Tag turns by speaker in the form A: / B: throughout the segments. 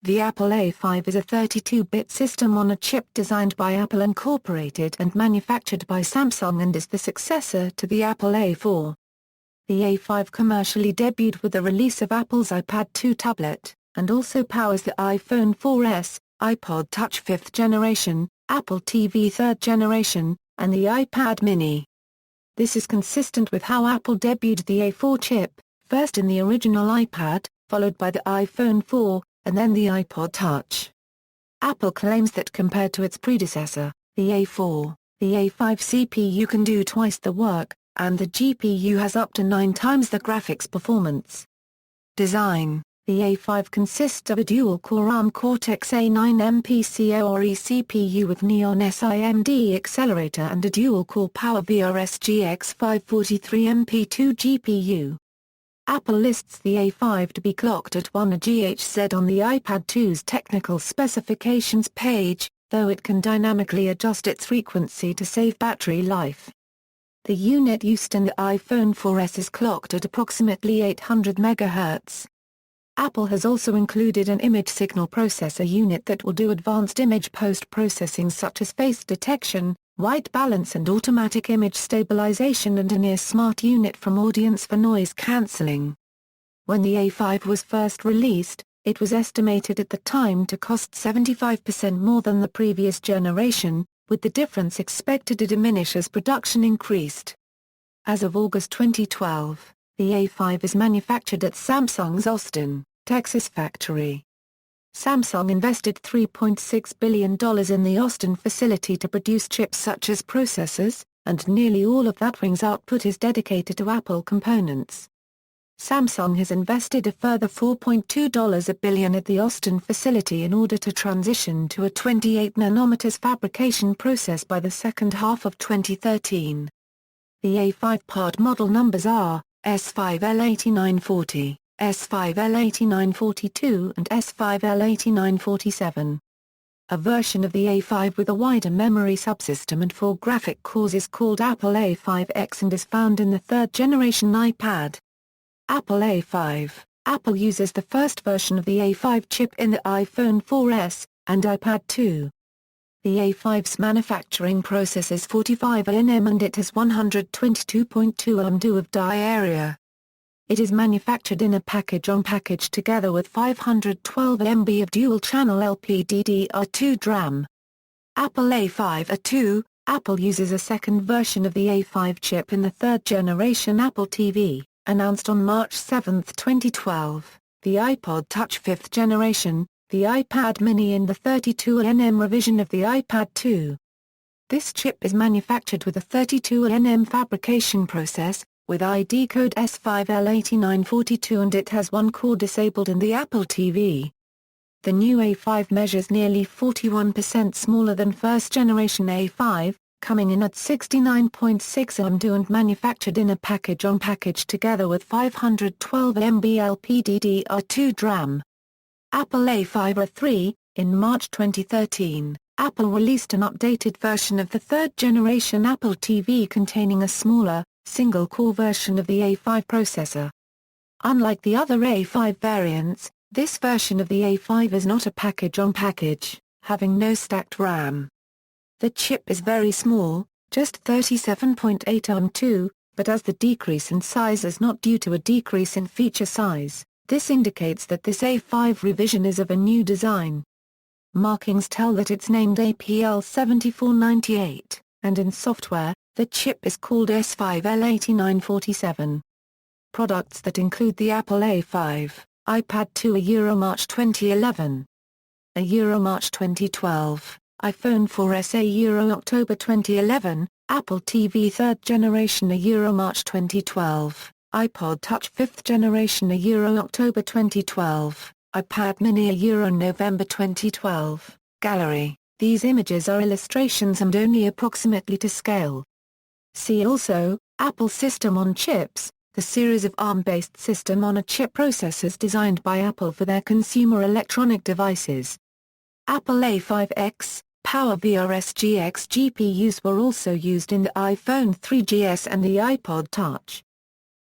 A: The Apple A5 is a 32-bit system-on-a-chip designed by Apple Incorporated and manufactured by Samsung and is the successor to the Apple A4. The A5 commercially debuted with the release of Apple's iPad 2 tablet, and also powers the iPhone 4S, iPod Touch 5th generation, Apple TV 3rd generation, and the iPad mini. This is consistent with how Apple debuted the A4 chip, first in the original iPad, followed by the iPhone 4, and then the iPod Touch. Apple claims that compared to its predecessor, the A4, the A5 CPU can do twice the work, and the GPU has up to 9 times the graphics performance. Design: the A5 consists of a dual-core ARM Cortex-A9 MPCORE CPU with Neon SIMD accelerator and a dual-core PowerVRS GX 543 MP2 GPU. Apple lists the A5 to be clocked at 1 GHz on the iPad 2's technical specifications page, though it can dynamically adjust its frequency to save battery life. The unit used in the iPhone 4S is clocked at approximately 800 MHz. Apple has also included an image signal processor unit that will do advanced image post-processing such as face detection, white balance and automatic image stabilization, and a near-smart unit from Audience for noise cancelling. When the A5 was first released, it was estimated at the time to cost 75% more than the previous generation, with the difference expected to diminish as production increased. As of August 2012, the A5 is manufactured at Samsung's Austin, Texas factory. Samsung invested $3.6 billion in the Austin facility to produce chips such as processors, and nearly all of that wing's output is dedicated to Apple components. Samsung has invested a further $4.2 billion at the Austin facility in order to transition to a 28 nanometers fabrication process by the second half of 2013. The A5 part model numbers are S5L8940, S5L8942 and S5L8947. A version of the A5 with a wider memory subsystem and 4 graphic cores is called Apple A5X and is found in the 3rd generation iPad. Apple A5. Apple uses the first version of the A5 chip in the iPhone 4S, and iPad 2. The A5's manufacturing process is 45 nm and it has 122.2 mm of die area. It is manufactured in a package-on-package together with 512 MB of dual-channel LPDDR2 DRAM. Apple A5A2. Apple uses a second version of the A5 chip in the 3rd generation Apple TV, announced on March 7, 2012, the iPod Touch 5th generation, the iPad mini and the 32 nm revision of the iPad 2. This chip is manufactured with a 32 nm fabrication process, with ID code S5L8942, and it has one core disabled in the Apple TV. The new A5 measures nearly 41% smaller than first generation A5, coming in at 69.6 mm and manufactured in a package-on-package together with 512 MB LPDDR2 DRAM. Apple A5A3. In March 2013, Apple released an updated version of the 3rd generation Apple TV containing a smaller, single-core version of the A5 processor. Unlike the other A5 variants, this version of the A5 is not a package-on-package, having no stacked RAM. The chip is very small, just 37.8 mm2, but as the decrease in size is not due to a decrease in feature size, this indicates that this A5 revision is of a new design. Markings tell that it's named APL7498, and in software, the chip is called S5L8947. Products that include the Apple A5, iPad 2 March 2011. March 2012, iPhone 4S October 2011, Apple TV 3rd generation March 2012, iPod Touch 5th generation October 2012, iPad mini November 2012. Gallery. These images are illustrations and only approximately to scale. See also, Apple System on Chips, the series of ARM-based system-on-a-chip processors designed by Apple for their consumer electronic devices. Apple A5X, PowerVRS GX GPUs were also used in the iPhone 3GS and the iPod Touch.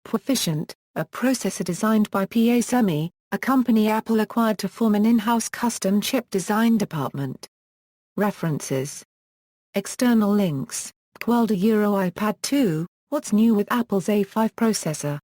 A: Proficient, a processor designed by PA Semi, a company Apple acquired to form an in-house custom chip design department. References. External links, World iPad 2, What's New with Apple's A5 Processor.